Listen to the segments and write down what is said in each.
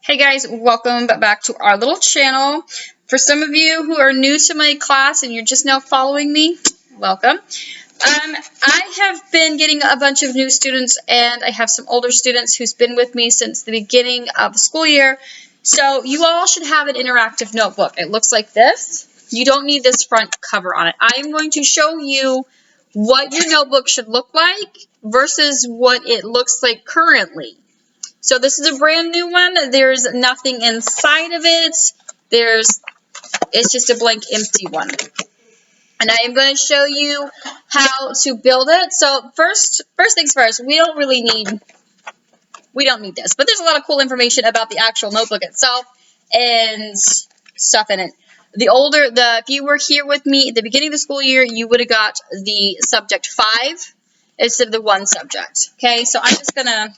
Hey guys, welcome back to our little channel. For some of you who are new to my class and you're just now following me, welcome. I have been getting a bunch of new students and I have some older students who's been with me since the beginning of the school year. So you all should have an interactive notebook. It looks like this. You don't need this front cover on it. I am going to show you what your notebook should look like versus what it looks like currently. So this is a brand new one. There's nothing inside of it. It's just a blank empty one. And I am going to show you how to build it. So first things first, we don't need this, but there's a lot of cool information about the actual notebook itself and stuff in it. If you were here with me at the beginning of the school year, you would have got the subject 5 instead of the 1 subject. Okay, so I'm just going to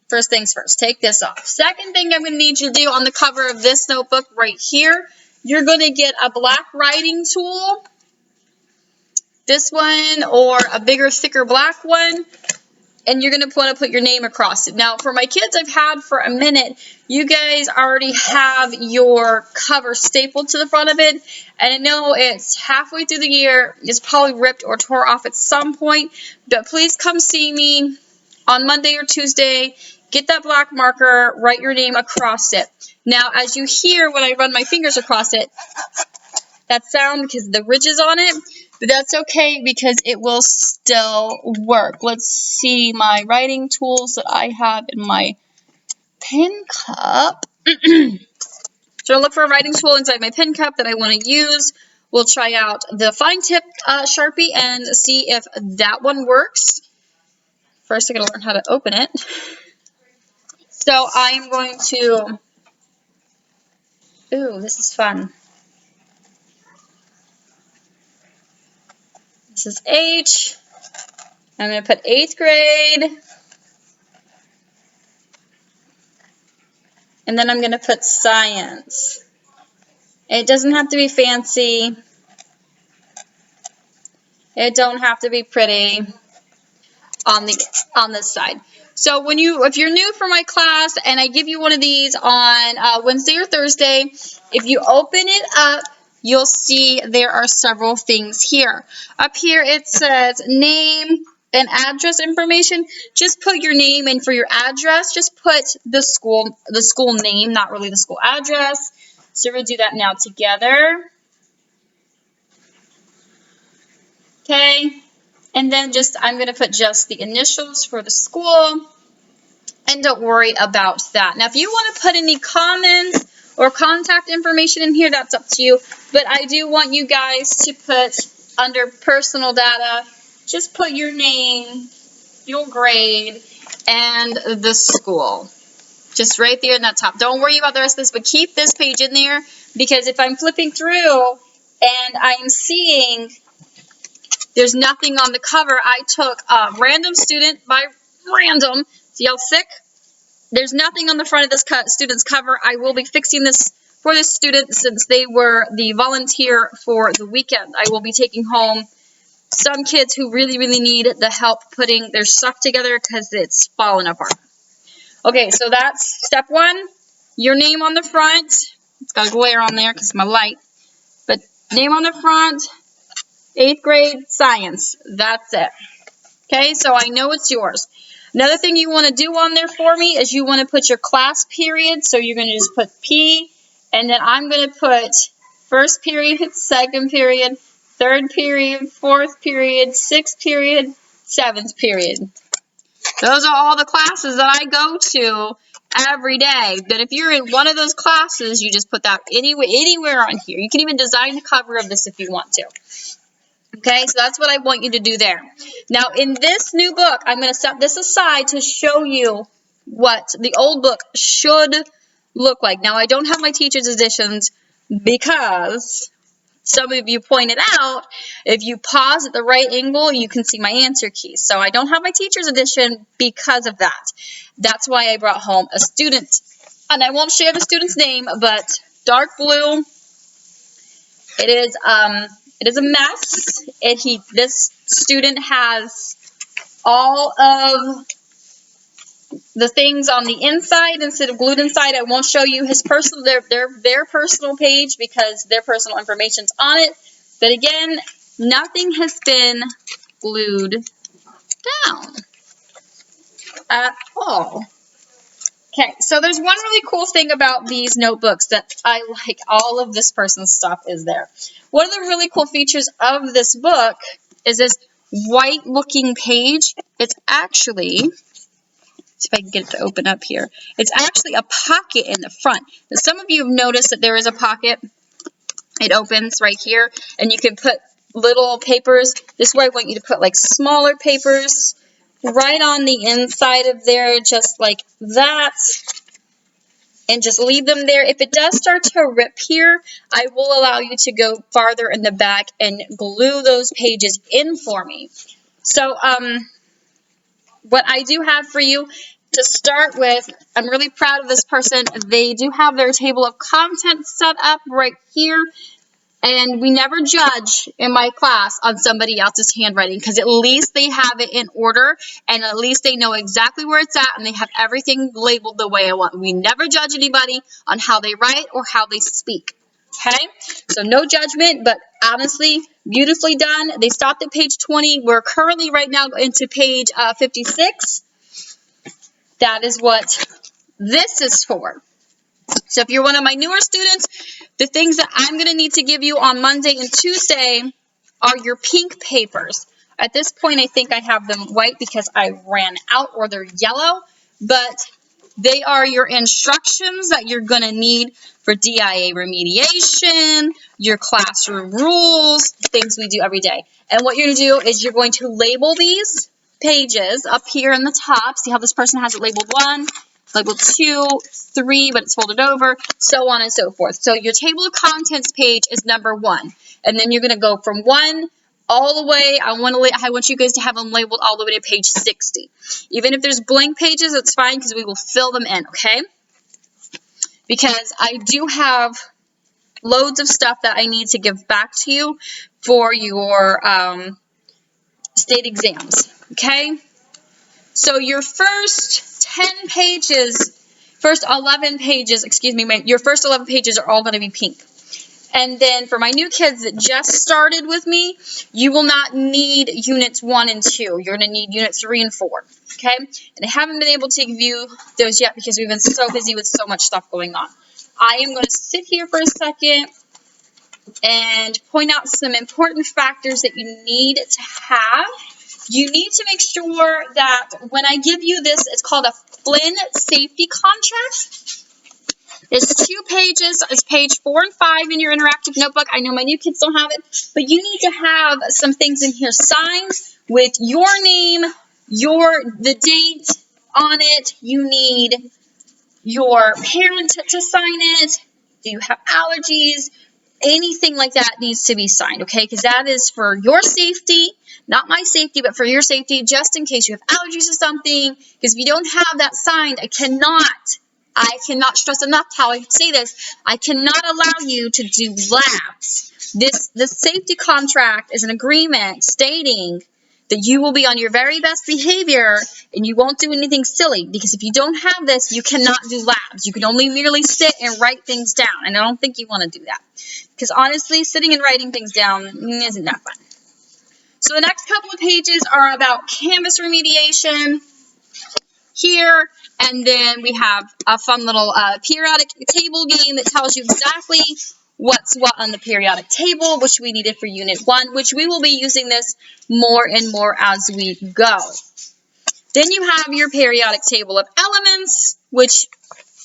first things first, take this off. Second thing I'm going to need you to do on the cover of this notebook right here, you're going to get a black writing tool, this one, or a bigger, thicker black one, and you're going to want to put your name across it. Now, for my kids I've had for a minute, you guys already have your cover stapled to the front of it, and I know it's halfway through the year, it's probably ripped or tore off at some point, but please come see me on Monday or Tuesday. Get that black marker, write your name across it. Now, as you hear when I run my fingers across it, that sound because the ridges on it, but that's okay because it will still work. Let's see my writing tools that I have in my pen cup. So I'll look for a writing tool inside my pen cup that I want to use. We'll try out the fine tip Sharpie and see if that one works. First, I gotta learn how to open it. So I am going to, ooh, this is fun. This is H. I'm going to put 8th grade. And then I'm going to put science. It doesn't have to be fancy. It don't have to be pretty on this side. So if you're new for my class and I give you one of these on Wednesday or Thursday, if you open it up, you'll see there are several things here. Up here it says name and address information. Just put your name in for your address. Just put the school name, not really the school address. So we'll do that now together. Okay. And then I'm going to put just the initials for the school. And don't worry about that. Now, if you want to put any comments or contact information in here, that's up to you. But I do want you guys to put under personal data, just put your name, your grade, and the school. Just right there in that top. Don't worry about the rest of this, but keep this page in there because if I'm flipping through and I'm seeing there's nothing on the cover, I took a random student by random. See how thick? There's nothing on the front of this student's cover. I will be fixing this for this student since they were the volunteer for the weekend. I will be taking home some kids who really, really need the help putting their stuff together because it's falling apart. Okay, so that's step 1. Your name on the front. It's got a glare on there because of my light. But name on the front, 8th grade science. That's it. Okay, so I know it's yours. Another thing you want to do on there for me is you want to put your class period. So you're going to just put P, and then I'm going to put first period, second period, third period, fourth period, 6th period, 7th period. Those are all the classes that I go to every day. But if you're in one of those classes, you just put that anywhere on here. You can even design the cover of this if you want to. Okay, so that's what I want you to do there. Now, in this new book, I'm going to set this aside to show you what the old book should look like. Now, I don't have my teacher's editions because some of you pointed out, if you pause at the right angle, you can see my answer keys. So I don't have my teacher's edition because of that. That's why I brought home a student. And I won't share the student's name, but dark blue. It is a mess. This student has all of the things on the inside instead of glued inside. I won't show you his personal their personal page because their personal information's on it. But again, nothing has been glued down at all. Okay, so there's one really cool thing about these notebooks that I like. All of this person's stuff is there. One of the really cool features of this book is this white looking page. It's actually, see if I can get it to open up here. It's actually a pocket in the front. Now, some of you have noticed that there is a pocket. It opens right here, and you can put little papers. This is where I want you to put like smaller papers right on the inside of there, just like that, and just leave them there. If it does start to rip here, I will allow you to go farther in the back and glue those pages in for me. So, what I do have for you to start with, I'm really proud of this person. They do have their table of contents set up right here. And we never judge in my class on somebody else's handwriting because at least they have it in order and at least they know exactly where it's at and they have everything labeled the way I want. We never judge anybody on how they write or how they speak. Okay? So no judgment, but honestly, beautifully done. They stopped at page 20. We're currently right now into page 56. That is what this is for. So if you're one of my newer students, the things that I'm going to need to give you on Monday and Tuesday are your pink papers. At this point, I think I have them white because I ran out, or they're yellow, but they are your instructions that you're going to need for DIA remediation, your classroom rules, things we do every day. And what you're going to do is you're going to label these pages up here in the top. See how this person has it labeled 1, labeled 2, 3, but it's folded over, so on and so forth. So your table of contents page is number 1. And then you're going to go from 1 all the way. I want you guys to have them labeled all the way to page 60. Even if there's blank pages, it's fine because we will fill them in, okay? Because I do have loads of stuff that I need to give back to you for your state exams, okay? So your first 10 pages, first 11 pages, excuse me, your first 11 pages are all going to be pink. And then for my new kids that just started with me, you will not need units 1 and 2. You're going to need units 3 and 4, okay? And I haven't been able to give you those yet because we've been so busy with so much stuff going on. I am going to sit here for a second and point out some important factors that you need to have. You need to make sure that when I give you this, it's called a Flynn Safety Contract. It's 2 pages. It's page 4 and 5 in your interactive notebook. I know my new kids don't have it, but you need to have some things in here signed with your name, the date on it. You need your parent to sign it. Do you have allergies? Anything like that needs to be signed, okay? Because that is for your safety, not my safety, but for your safety, just in case you have allergies or something. Because if you don't have that signed, I cannot stress enough how I say this. I cannot allow you to do labs. This safety contract is an agreement stating that you will be on your very best behavior and you won't do anything silly. Because if you don't have this, you cannot do labs. You can only merely sit and write things down. And I don't think you want to do that. Because honestly, sitting and writing things down isn't that fun. So the next couple of pages are about Canvas remediation here. And then we have a fun little periodic table game that tells you exactly what's what on the periodic table, which we needed for Unit 1, which we will be using this more and more as we go. Then you have your periodic table of elements, which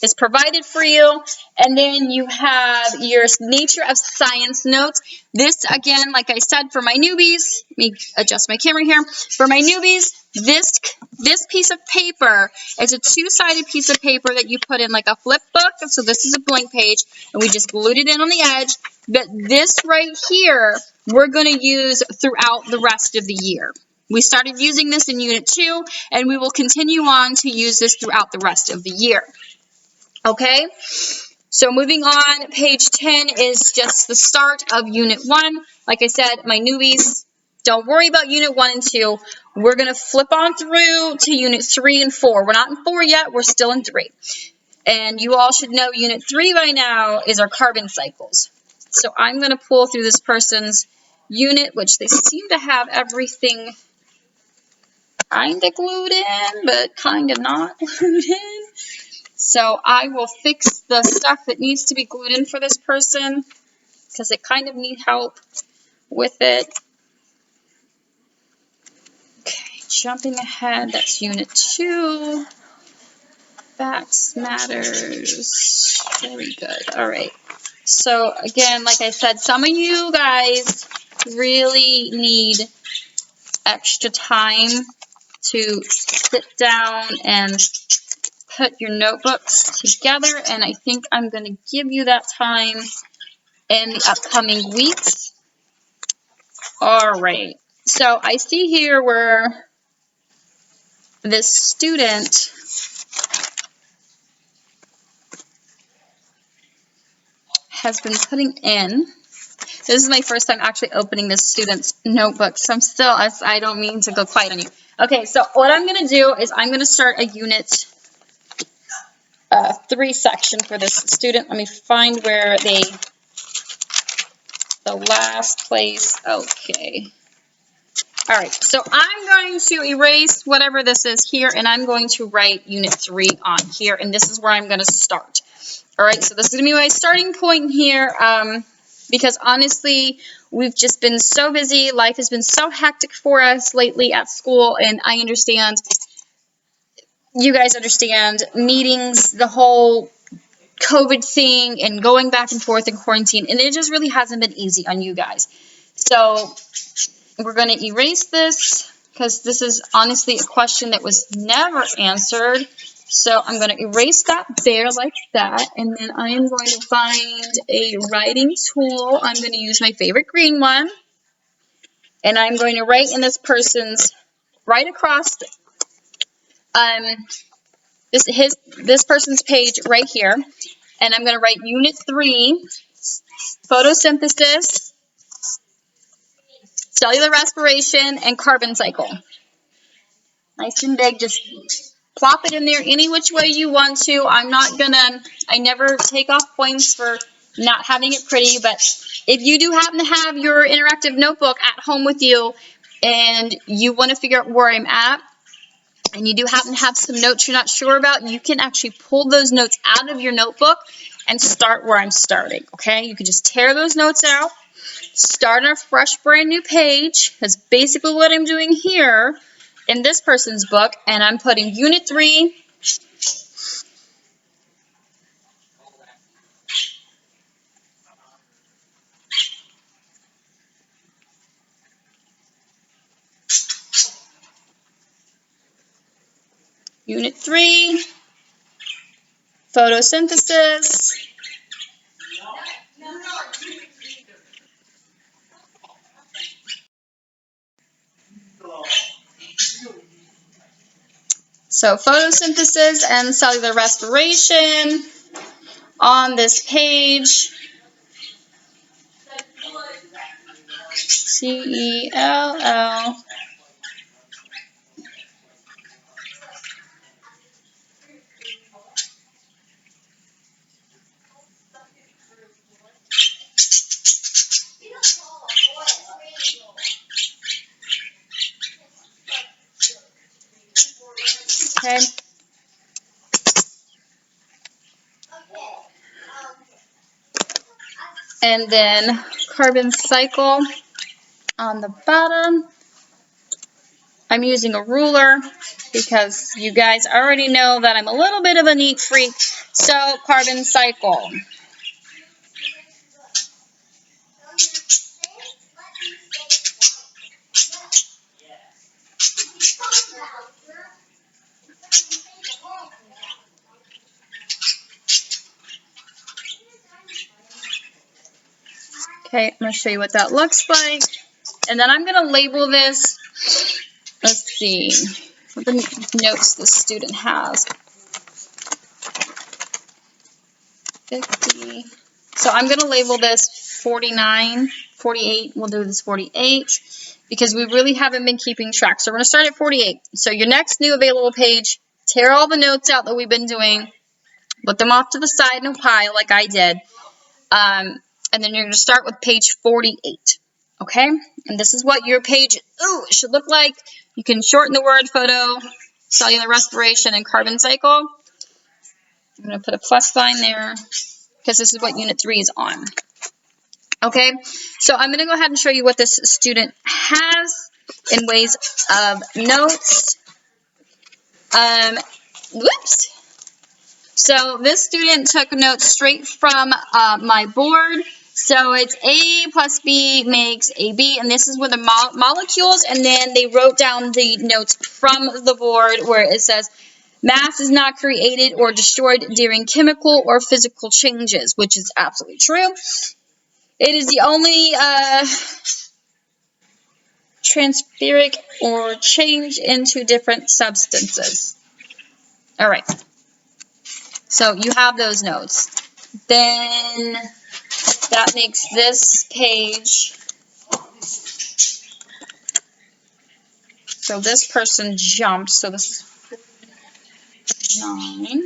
is provided for you. And then you have your nature of science notes. This, again, like I said, for my newbies, let me adjust my camera here. For my newbies, this piece of paper is a 2-sided piece of paper that you put in like a flip book. So this is a blank page, and we just glued it in on the edge. But this right here, we're going to use throughout the rest of the year. We started using this in Unit 2, and we will continue on to use this throughout the rest of the year. Okay? So moving on, page 10 is just the start of Unit 1. Like I said, my newbies, Don't worry about Unit 1 and 2. We're going to flip on through to Unit 3 and 4. We're not in 4 yet. We're still in 3. And you all should know Unit 3 by now is our carbon cycles. So I'm going to pull through this person's unit, which they seem to have everything kind of glued in, but kind of not glued in. So I will fix the stuff that needs to be glued in for this person because they kind of need help with it. Okay, jumping ahead, that's Unit 2. Facts matters. Very good. All right. So again, like I said, some of you guys really need extra time to sit down and put your notebooks together, and I think I'm going to give you that time in the upcoming weeks. All right. So I see here where this student has been putting in. This is my first time actually opening this student's notebook, so I don't mean to go quiet on you. Okay, so what I'm going to do is I'm going to start a Unit 3 section for this student. Let me find where the last place, okay. All right, so I'm going to erase whatever this is here, and I'm going to write Unit 3 on here, and this is where I'm going to start. All right, so this is going to be my starting point here, because honestly, we've just been so busy. Life has been so hectic for us lately at school, and I understand, you guys understand, meetings, the whole COVID thing, and going back and forth in quarantine, and it just really hasn't been easy on you guys. So we're going to erase this, because this is honestly a question that was never answered. So I'm going to erase that there like that, and then I am going to find a writing tool. I'm going to use my favorite green one, and I'm going to write in this person's, right across this person's page right here, and I'm going to write Unit 3, photosynthesis, cellular respiration, and carbon cycle. Nice and big, just plop it in there any which way you want to. I never take off points for not having it pretty, but if you do happen to have your interactive notebook at home with you and you want to figure out where I'm at, and you do happen to have some notes you're not sure about, you can actually pull those notes out of your notebook and start where I'm starting, okay? You can just tear those notes out, start on a fresh, brand new page. That's basically what I'm doing here in this person's book, and I'm putting Unit 3, Unit 3, photosynthesis, so photosynthesis and cellular respiration on this page, CELL. Okay. And then carbon cycle on the bottom. I'm using a ruler because you guys already know that I'm a little bit of a neat freak. So carbon cycle. Okay, I'm going to show you what that looks like. And then I'm going to label this, let's see, what the notes this student has. 50. So I'm going to label this 49, 48. We'll do this 48. because we really haven't been keeping track. So we're going to start at 48. So your next new available page, tear all the notes out that we've been doing, put them off to the side in a pile like I did, and then you're going to start with page 48. Okay? And this is what your page should look like. You can shorten the word photo, cellular respiration, and carbon cycle. I'm going to put a plus sign there because this is what Unit 3 is on. Okay, so I'm going to go ahead and show you what this student has in ways of notes. Whoops. So this student took notes straight from my board. So it's A plus B makes AB, and this is where the molecules, and then they wrote down the notes from the board where it says, mass is not created or destroyed during chemical or physical changes, which is absolutely true. It is the only transferic or change into different substances. All right. So you have those notes. Then that makes this page. So this person jumped. So this is 9.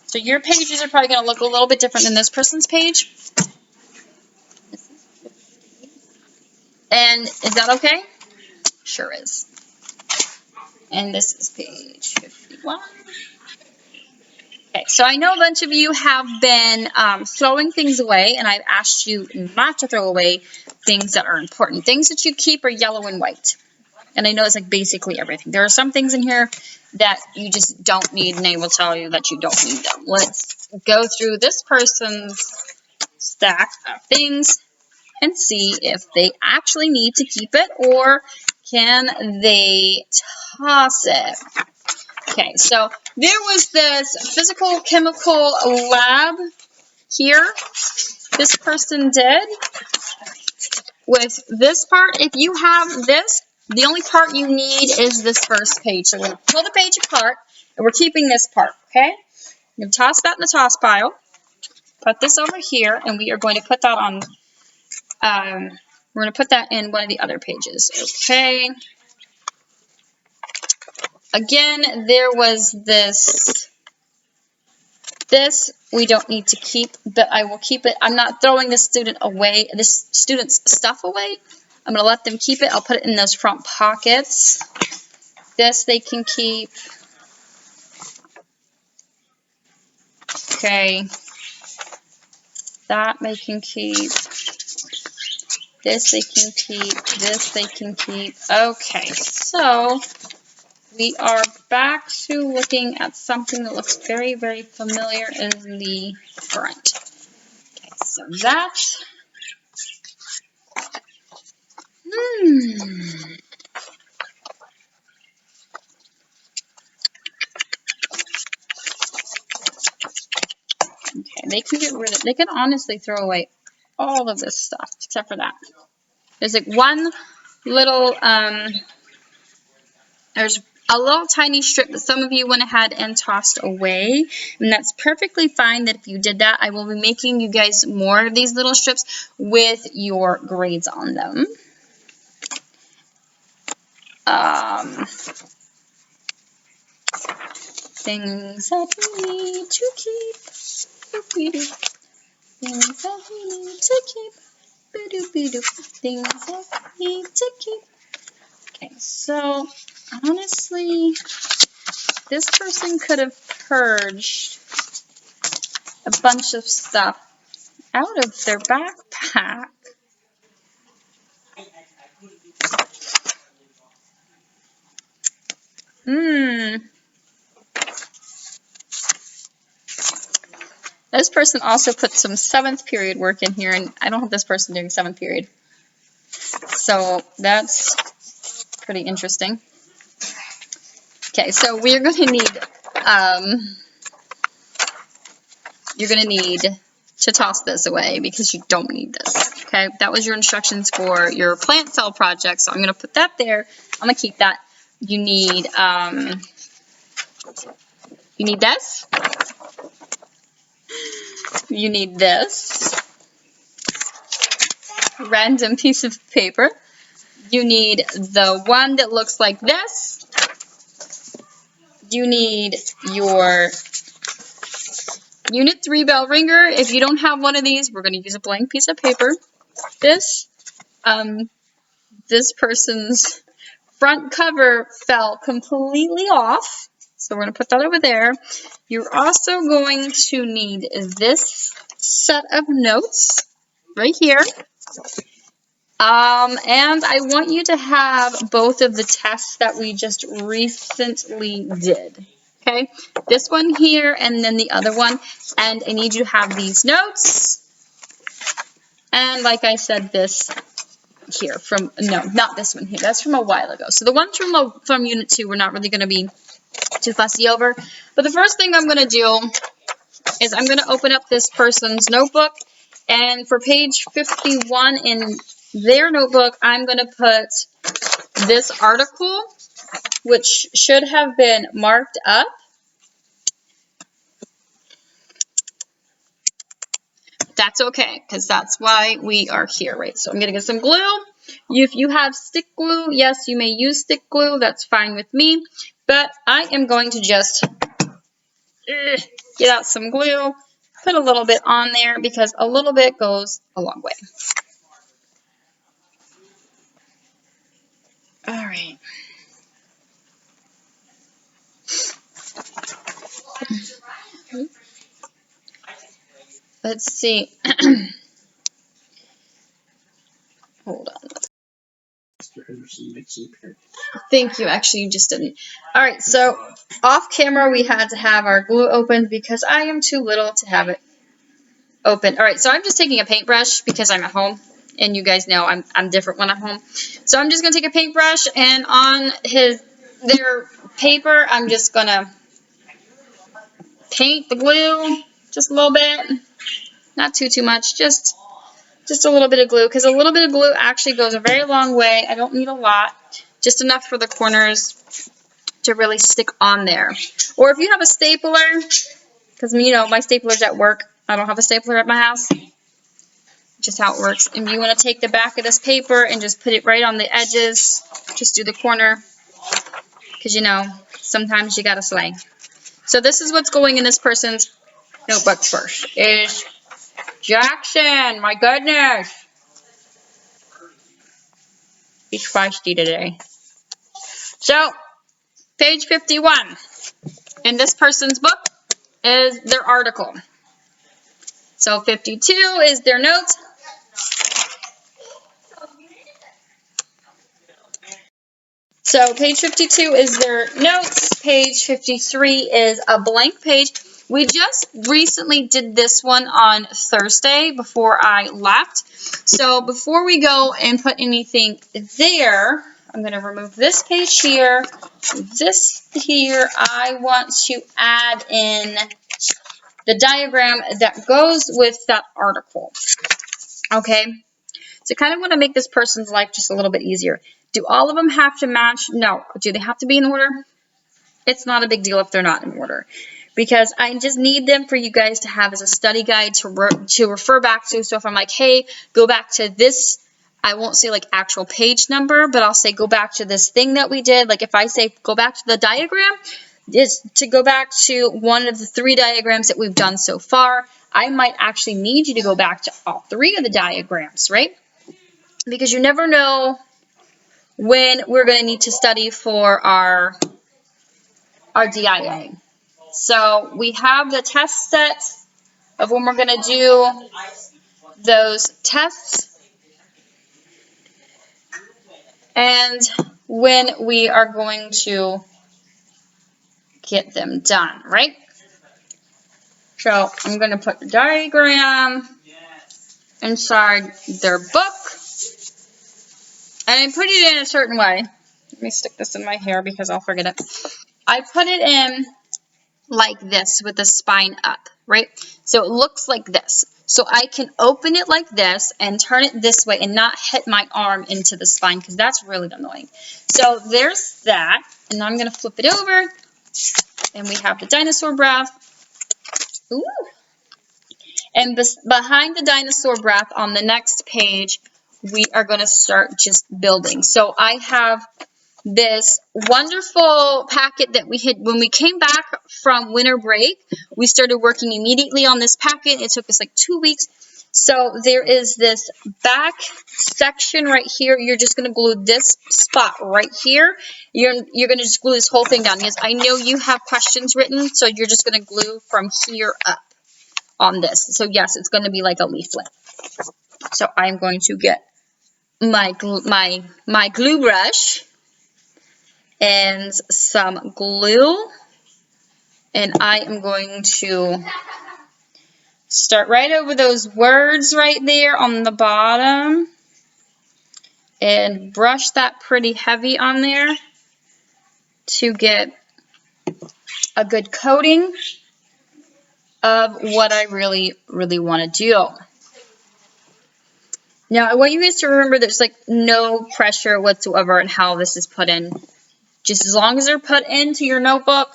So your pages are probably going to look a little bit different than this person's page. And is that okay? Sure is. And this is page 51. Okay, so I know a bunch of you have been throwing things away, and I've asked you not to throw away things that are important. Things that you keep are yellow and white. And I know it's like basically everything. There are some things in here that you just don't need, and they will tell you that you don't need them. Let's go through this person's stack of things and see if they actually need to keep it or can they toss it. Okay, so there was this physical chemical lab here. This person did with this part. If you have this, the only part you need is this first page. So we're going to pull the page apart, and we're keeping this part, okay? We're going to toss that in the toss pile. Put this over here, and we are going to put that on, we're going to put that in one of the other pages, okay? Again, there was this we don't need to keep, but I will keep it. I'm not throwing this student's stuff away. I'm going to let them keep it. I'll put it in those front pockets. This they can keep. Okay. That they can keep. This they can keep. This they can keep. Okay, so we are back to looking at something that looks very, very familiar in the front. Okay, so that. Okay, they can get rid of, they can honestly throw away all of this stuff, except for that. There's like one little, there's a little tiny strip that some of you went ahead and tossed away, and that's perfectly fine that if you did that. I will be making you guys more of these little strips with your grades on them. Things that we need to keep. Things that we need to keep. Things that we need to keep. Okay, so honestly, this person could have purged a bunch of stuff out of their backpack. This person also put some 7th period work in here, and I don't have this person doing 7th period. So that's pretty interesting. Okay, so we're going to need, you're going to need to toss this away because you don't need this. Okay, that was your instructions for your plant cell project, so I'm going to put that there. I'm going to keep that. You need this. You need this. Random piece of paper. You need the one that looks like this. You need your Unit 3 bell ringer. If you don't have one of these, we're going to use a blank piece of paper. This person's front cover fell completely off, so we're going to put that over there. You're also going to need this set of notes right here. And I want you to have both of the tests that we just recently did. Okay, this one here and then the other one. And I need you to have these notes. And like I said, this here from, no, not this one here. That's from a while ago. So the ones from Unit 2 we're not really going to be too fussy over. But the first thing I'm going to do is I'm going to open up this person's notebook. And for page 51 in their notebook, I'm going to put this article, which should have been marked up. That's okay, because that's why we are here, right? So I'm going to get some glue. If you have stick glue, yes, you may use stick glue. That's fine with me. But I am going to just get out some glue, put a little bit on there, because a little bit goes a long way. All right. Let's see. Hold on. Thank you. Actually, you just didn't. All right. So off camera, we had to have our glue open because I am too little to have it open. All right. So I'm just taking a paintbrush because I'm at home, and you guys know I'm different when I'm home. So I'm just gonna take a paintbrush, and on their paper, I'm just gonna paint the glue just a little bit, not too much, just a little bit of glue, because a little bit of glue actually goes a very long way. I don't need a lot, just enough for the corners to really stick on there. Or if you have a stapler, because you know my stapler's at work, I don't have a stapler at my house, just how it works. And you want to take the back of this paper and just put it right on the edges, just do the corner, because you know sometimes you gotta slay. So this is what's going in this person's notebook first. Is Jackson, my goodness. He's feisty today. So, page 51 in this person's book is their article. So 52 is their notes. So page 52 is their notes. Page 53 is a blank page. We just recently did this one on Thursday before I left. So before we go and put anything there, I'm going to remove this page here, this here. I want to add in the diagram that goes with that article. Okay? So kind of want to make this person's life just a little bit easier. Do all of them have to match? No. Do they have to be in order? It's not a big deal if they're not in order, because I just need them for you guys to have as a study guide to refer back to. So if I'm like, hey, go back to this, I won't say like actual page number, but I'll say go back to this thing that we did. Like if I say go back to the diagram, it's to go back to one of the 3 diagrams that we've done so far. I might actually need you to go back to all 3 of the diagrams, right? Because you never know when we're going to need to study for our DIA. So we have the test set of when we're going to do those tests and when we are going to get them done, right? So I'm going to put the diagram inside their book, and I put it in a certain way. Let me stick this in my hair because I'll forget it. I put it in like this with the spine up, right? So it looks like this. So I can open it like this and turn it this way and not hit my arm into the spine, because that's really annoying. So there's that. And now I'm going to flip it over, and we have the dinosaur breath. Ooh. And behind the dinosaur breath on the next page, we are going to start just building. So I have this wonderful packet that we had when we came back from winter break. We started working immediately on this packet. It took us like 2 weeks. So there is this back section right here. You're just going to glue this spot right here. You're going to just glue this whole thing down. Yes, I know you have questions written, so you're just going to glue from here up on this. So yes, it's going to be like a leaflet. So I'm going to get my glue brush and some glue, and I am going to start right over those words right there on the bottom and brush that pretty heavy on there to get a good coating of what I really want to do. Now I want you guys to remember there's like no pressure whatsoever on how this is put in. Just as long as they're put into your notebook.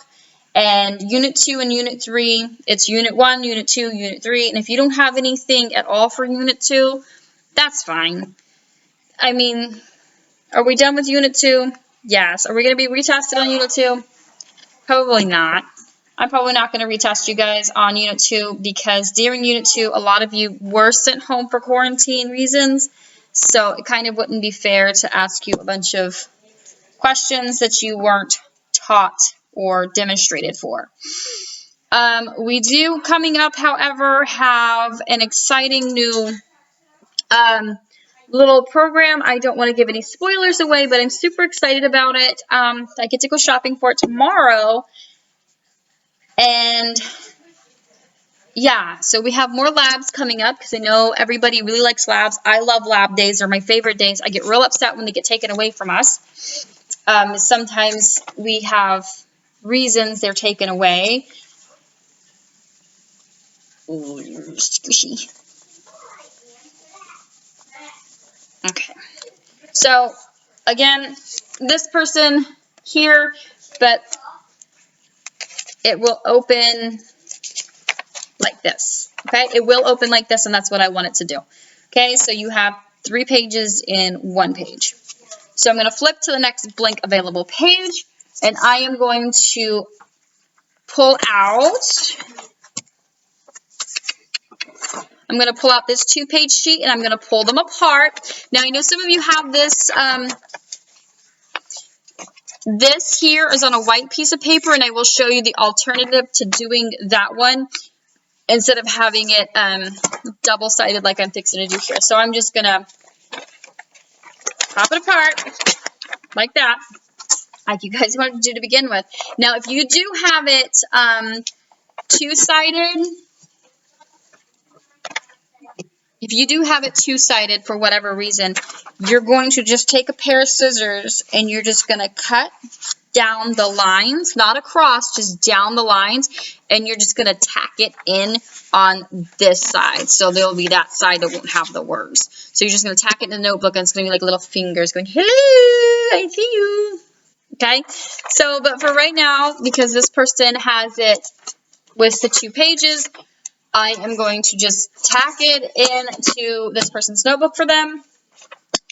And Unit 2 and Unit 3, it's Unit 1, Unit 2, Unit 3. And if you don't have anything at all for Unit 2, that's fine. I mean, are we done with Unit 2? Yes. Are we going to be retested on Unit 2? Probably not. I'm probably not going to retest you guys on Unit 2 because during Unit 2, a lot of you were sent home for quarantine reasons. So it kind of wouldn't be fair to ask you a bunch of questions that you weren't taught or demonstrated for. We do, coming up, however, have an exciting new little program. I don't want to give any spoilers away, but I'm super excited about it. I get to go shopping for it tomorrow. And yeah, so we have more labs coming up because I know everybody really likes labs. I love lab days. They're my favorite days. I get real upset when they get taken away from us. Sometimes we have reasons they're taken away. Ooh, you're squishy. Okay. So, again, this person here, but it will open like this. Okay? It will open like this, and that's what I want it to do. Okay? So you have 3 pages in 1 page. So I'm going to flip to the next blank available page, and I am going to pull out... I'm going to pull out this 2-page sheet, and I'm going to pull them apart. Now, I know some of you have this... This here is on a white piece of paper, and I will show you the alternative to doing that one instead of having it double-sided like I'm fixing to do here. So I'm just going to pop it apart like that, like you guys wanted to do to begin with. Now, if you do have it two-sided, for whatever reason, you're going to just take a pair of scissors and you're just going to cut down the lines, not across, just down the lines, and you're just going to tack it in on this side. So there'll be that side that won't have the words. So you're just going to tack it in the notebook, and it's going to be like little fingers going, hello, I see you. Okay? So, but for right now, because this person has it with the 2 pages, I am going to just tack it into this person's notebook for them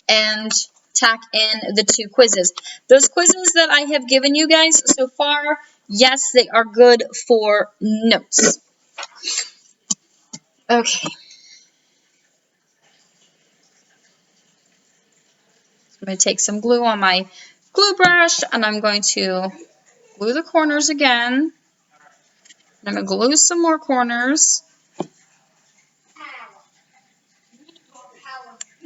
and tack in the 2 quizzes. Those quizzes that I have given you guys so far, yes, they are good for notes. Okay. I'm going to take some glue on my glue brush, and I'm going to glue the corners again. I'm going to glue some more corners.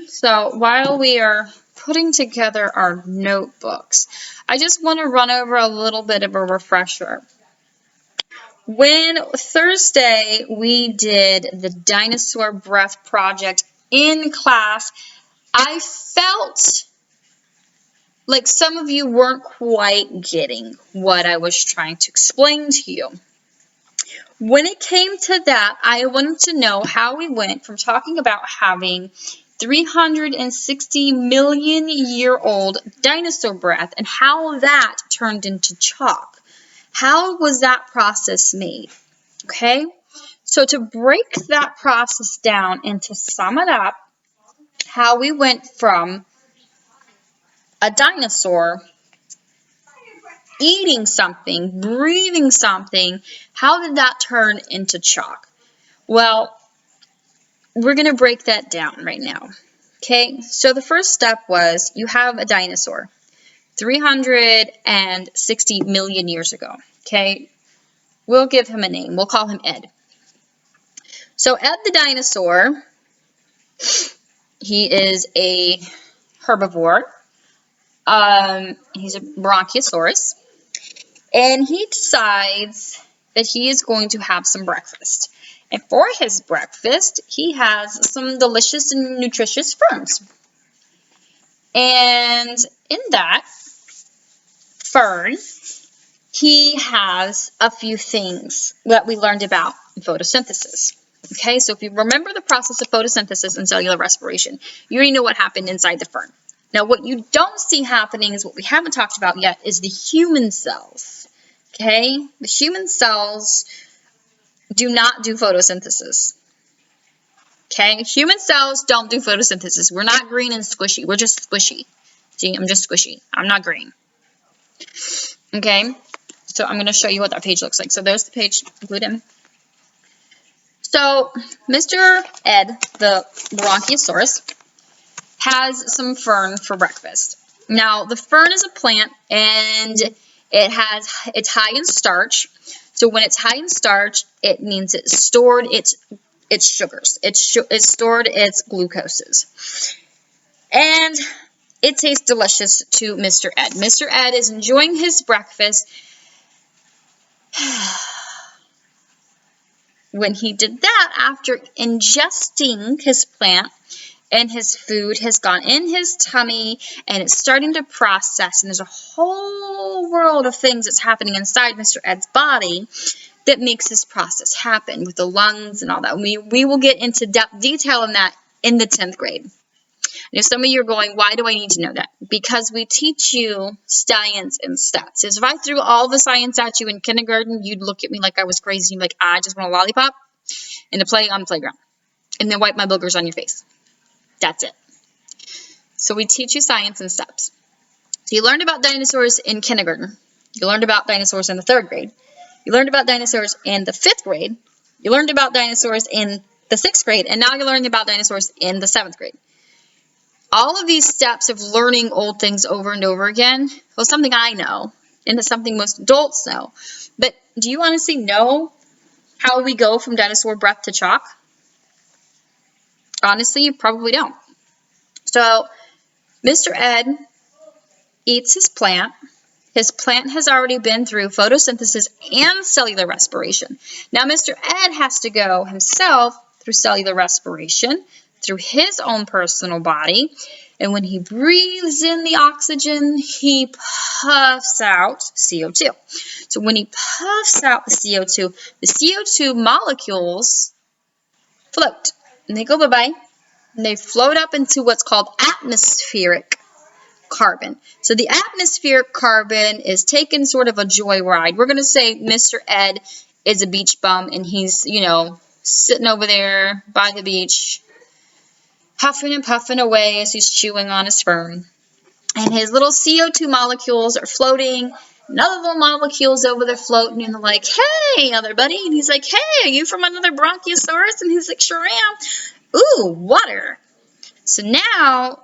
So while we are putting together our notebooks, I just want to run over a little bit of a refresher. When Thursday we did the dinosaur breath project in class, I felt like some of you weren't quite getting what I was trying to explain to you. When it came to that, I wanted to know how we went from talking about having 360 million year old dinosaur breath and how that turned into chalk. How was that process made? Okay, so to break that process down and to sum it up, how we went from a dinosaur eating something, breathing something. How did that turn into chalk? Well, we're going to break that down right now. Okay, so the first step was you have a dinosaur 360 million years ago. Okay, we'll give him a name. We'll call him Ed. So Ed the dinosaur, he is a herbivore. He's a Bronchiosaurus. And he decides that he is going to have some breakfast. And for his breakfast, he has some delicious and nutritious ferns. And in that fern, he has a few things that we learned about in photosynthesis. Okay, so if you remember the process of photosynthesis and cellular respiration, you already know what happened inside the fern. Now, what you don't see happening is what we haven't talked about yet is the human cells. Okay, the human cells do not do photosynthesis. Okay, human cells don't do photosynthesis. We're not green and squishy. We're just squishy. See, I'm just squishy. I'm not green. Okay, so I'm going to show you what that page looks like. So there's the page glued in. So Mr. Ed, the Bronchiosaurus, has some fern for breakfast. Now, the fern is a plant, and it's high in starch. So when it's high in starch, it means it's stored its sugars. It's stored its glucoses. And it tastes delicious to Mr. Ed. Mr. Ed is enjoying his breakfast. When he did that, after ingesting his plant, and his food has gone in his tummy and it's starting to process, and there's a whole world of things that's happening inside Mr. Ed's body that makes this process happen with the lungs and all that. We will get into detail on that in the 10th grade. Now, some of you are going, why do I need to know that? Because we teach you science and stats. If I threw all the science at you in kindergarten, you'd look at me like I was crazy. You'd be like, I just want a lollipop and to play on the playground and then wipe my boogers on your face. That's it. So we teach you science and steps. So you learned about dinosaurs in kindergarten. You learned about dinosaurs in the 3rd grade. You learned about dinosaurs in the 5th grade. You learned about dinosaurs in the 6th grade. And now you're learning about dinosaurs in the 7th grade. All of these steps of learning old things over and over again, well, something I know, and it's something most adults know. But do you honestly know how we go from dinosaur breath to chalk? Honestly, you probably don't. So, Mr. Ed eats his plant. His plant has already been through photosynthesis and cellular respiration. Now, Mr. Ed has to go himself through cellular respiration, through his own personal body. And when he breathes in the oxygen, he puffs out CO2. So when he puffs out the CO2 molecules float. And they go bye-bye. And they float up into what's called atmospheric carbon. So the atmospheric carbon is taking sort of a joyride. We're going to say Mr. Ed is a beach bum, and he's, sitting over there by the beach, huffing and puffing away as he's chewing on his fern. And his little CO2 molecules are floating. Another little molecules over there floating, and they're like, hey, other buddy. And he's like, hey, are you from another Bronchiosaurus? And he's like, sure am. Ooh, water. So now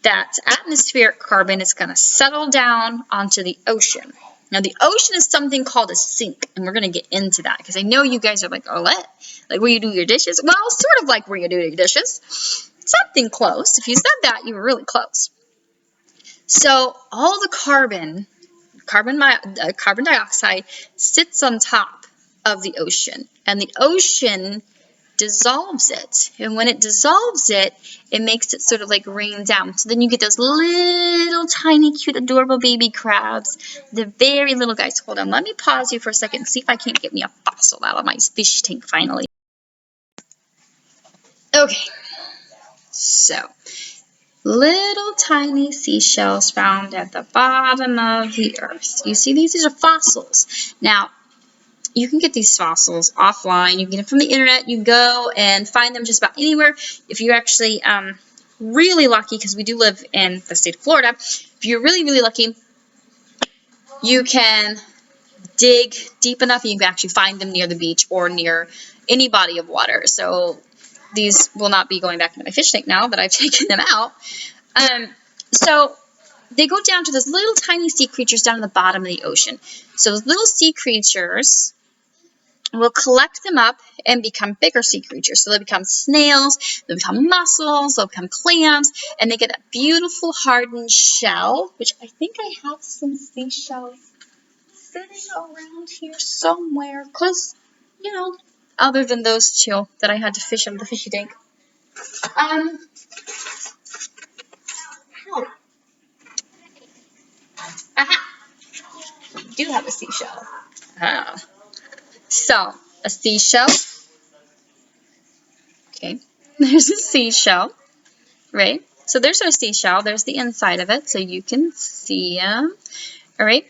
that atmospheric carbon is going to settle down onto the ocean. Now, the ocean is something called a sink, and we're going to get into that because I know you guys are like, oh, what? Like where you do your dishes? Well, sort of like where you do your dishes. Something close. If you said that, you were really close. So all the carbon dioxide sits on top of the ocean, and the ocean dissolves it. And when it dissolves it, it makes it sort of like rain down. So then you get those little tiny, cute, adorable baby crabs. The very little guys. Hold on, let me pause you for a second and see if I can't get me a fossil out of my fish tank finally. Okay, so little tiny seashells found at the bottom of the earth. You see these? These are fossils. Now, you can get these fossils offline. You can get them from the internet. You can go and find them just about anywhere. If you actually really lucky, because we do live in the state of Florida, if you're really, really lucky, you can dig deep enough and you can actually find them near the beach or near any body of water. So these will not be going back into my fish tank now that I've taken them out. So they go down to those little tiny sea creatures down at the bottom of the ocean. So those little sea creatures will collect them up and become bigger sea creatures. So they become snails, they become mussels, they'll become clams, and they get a beautiful hardened shell, which I think I have some seashells sitting around here somewhere, because, you know, other than those two that I had to fish out of the fishy tank. Oh. Aha! I do have a seashell. So, a seashell. Okay, there's a seashell, right? So there's our seashell. There's the inside of it, so you can see them. All right.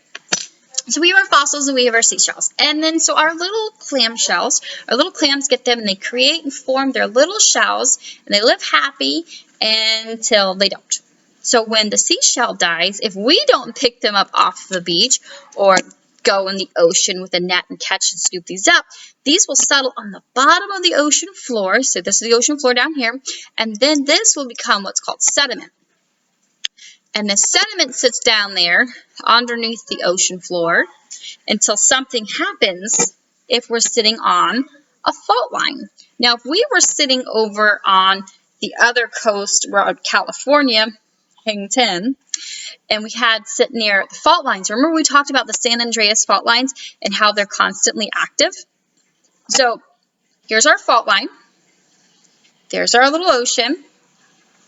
So we have our fossils and we have our seashells. And then so our little clam shells, our little clams get them and they create and form their little shells and they live happy until they don't. So when the seashell dies, if we don't pick them up off the beach or go in the ocean with a net and catch and scoop these up, these will settle on the bottom of the ocean floor. So this is the ocean floor down here. And then this will become what's called sediment. And the sediment sits down there underneath the ocean floor until something happens if we're sitting on a fault line. Now, if we were sitting over on the other coast around California, Hangton, and we had sit near the fault lines, remember we talked about the San Andreas fault lines and how they're constantly active? So here's our fault line. There's our little ocean.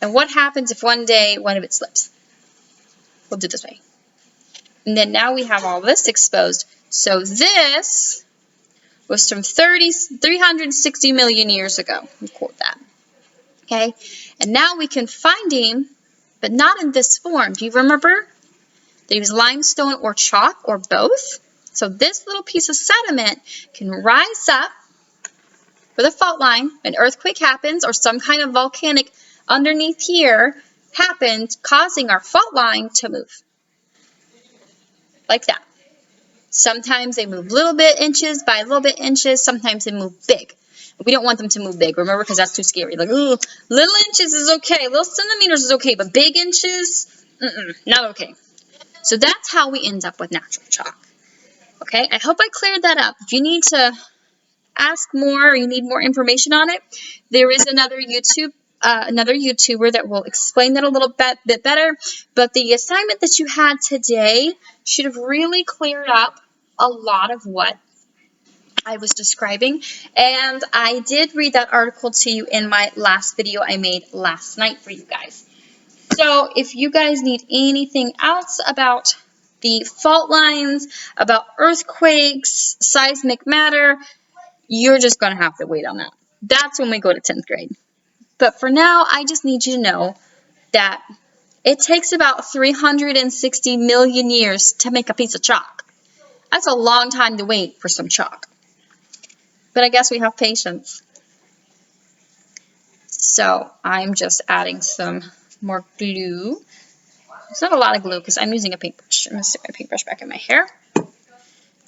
And what happens if one day one of it slips? We'll do it this way. And then now we have all this exposed. So this was from 360 million years ago. We quote that. Okay? And now we can find him, but not in this form. Do you remember? They use limestone or chalk or both. So this little piece of sediment can rise up with a fault line. An earthquake happens or some kind of volcanic underneath here happens, causing our fault line to move. Like that. Sometimes they move little bit inches by little bit inches. Sometimes they move big. We don't want them to move big, remember, because that's too scary. Like, ooh, little inches is okay. Little centimeters is okay, but big inches, not okay. So that's how we end up with natural chalk. Okay, I hope I cleared that up. If you need to ask more or you need more information on it, there is another YouTuber that will explain that a little bit better. But the assignment that you had today should have really cleared up a lot of what I was describing. And I did read that article to you in my last video I made last night for you guys. So if you guys need anything else about the fault lines, about earthquakes, seismic matter, you're just going to have to wait on that. That's when we go to 10th grade. But for now, I just need you to know that it takes about 360 million years to make a piece of chalk. That's a long time to wait for some chalk. But I guess we have patience. So I'm just adding some more glue. It's not a lot of glue because I'm using a paintbrush. I'm going to stick my paintbrush back in my hair. I'm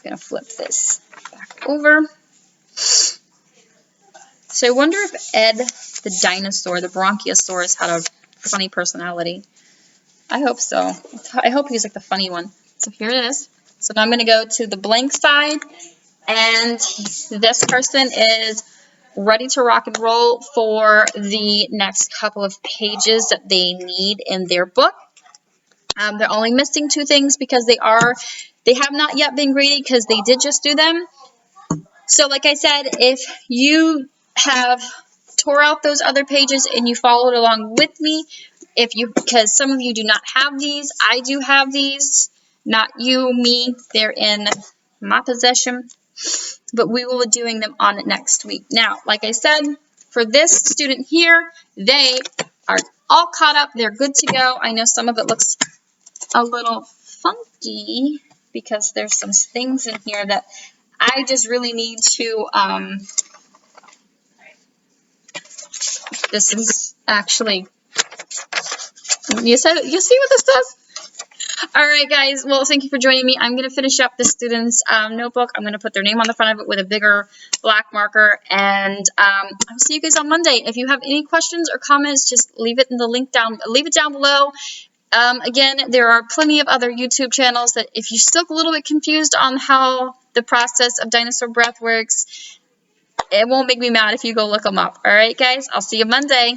going to flip this back over. So I wonder if Ed, the dinosaur, the Bronchiosaurus, had a funny personality. I hope so. I hope he's like the funny one. So here it is. So now I'm going to go to the blank side. And this person is ready to rock and roll for the next couple of pages that they need in their book. They're only missing 2 things because they have not yet been graded because they did just do them. So like I said, if you have tore out those other pages and you followed along with me, because some of you do not have these, I do have these, not you, me, they're in my possession, but we will be doing them on next week. Now, like I said, for this student here, they are all caught up, they're good to go. I know some of it looks a little funky because there's some things in here that I just really need to, this is actually You see what this does? All right, guys. Well, thank you for joining me. I'm going to finish up the student's notebook. I'm going to put their name on the front of it with a bigger black marker. And I'll see you guys on Monday. If you have any questions or comments, just leave it in the link down. Leave it down below. Again, there are plenty of other YouTube channels that if you're still a little bit confused on how the process of dinosaur breath works, it won't make me mad if you go look them up. All right, guys. I'll see you Monday.